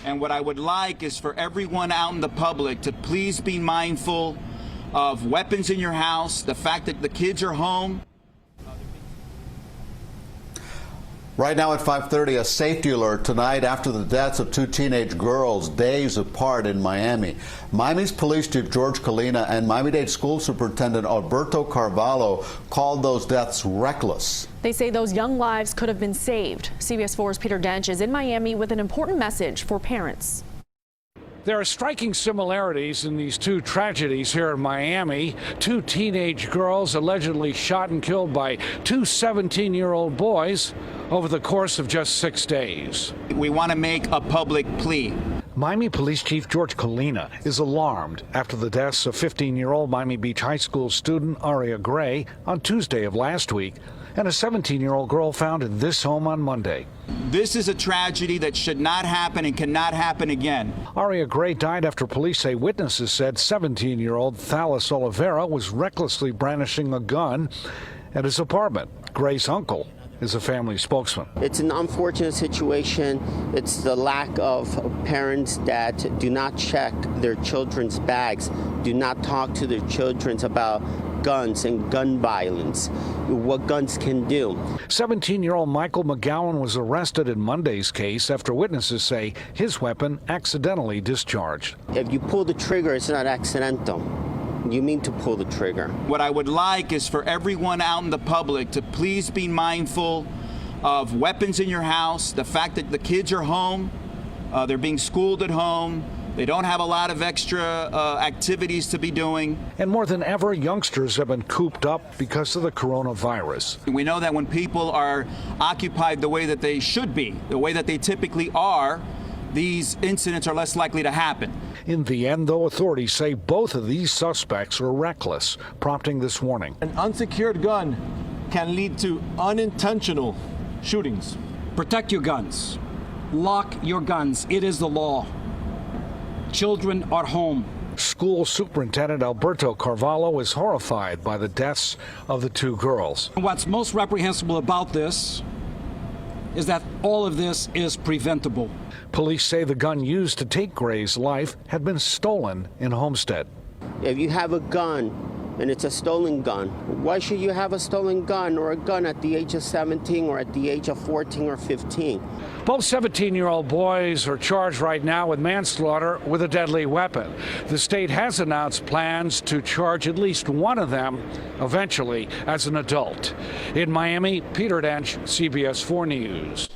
And what I would like is for everyone out in the public to please be mindful of weapons in your house, the fact that the kids are home. Right now at 5:30, a safety alert tonight after the deaths of two teenage girls days apart in Miami. Miami's Police Chief George Colina and Miami-Dade School Superintendent Alberto Carvalho called those deaths reckless. They say those young lives could have been saved. CBS 4's Peter Dench is in Miami with an important message for parents. There are striking similarities in these two tragedies here in Miami. Two teenage girls allegedly shot and killed by two 17-year-old boys over the course of just 6 days. We want to make a public plea. Miami Police Chief George Colina is alarmed after the deaths of 15-year-old Miami Beach High School student Aria Gray on Tuesday of last week and a 17-year-old girl found in this home on Monday. This is a tragedy that should not happen and cannot happen again. Aria Gray died after police say witnesses said 17-year-old Thalis Oliveira was recklessly brandishing a gun at his apartment. Gray's uncle is a family spokesman. It's an unfortunate situation. It's the lack of parents that do not check their children's bags, do not talk to their children about guns and gun violence, what guns can do. 17-year-old Michael McGowan was arrested in Monday's case after witnesses say his weapon accidentally discharged. If you pull the trigger, it's not accidental. You mean to pull the trigger. What I would like is for everyone out in the public to please be mindful of weapons in your house, the fact that the kids are home, they're being schooled at home, they don't have a lot of extra activities to be doing. And more than ever, youngsters have been cooped up because of the coronavirus. We know that when people are occupied the way that they should be, the way that they typically are, these incidents are less likely to happen. In the end, though, authorities say both of these suspects were reckless, prompting this warning. An unsecured gun can lead to unintentional shootings. Protect your guns. Lock your guns. It is the law. Children are home. School Superintendent Alberto Carvalho is horrified by the deaths of the two girls. What's most reprehensible about this is that all of this is preventable. Police say the gun used to take Gray's life had been stolen in Homestead. If you have a gun and it's a stolen gun, why should you have a stolen gun or a gun at the age of 17 or at the age of 14 or 15? Both 17-year-old boys are charged right now with manslaughter with a deadly weapon. The state has announced plans to charge at least one of them eventually as an adult. In Miami, Peter Dench, CBS 4 News.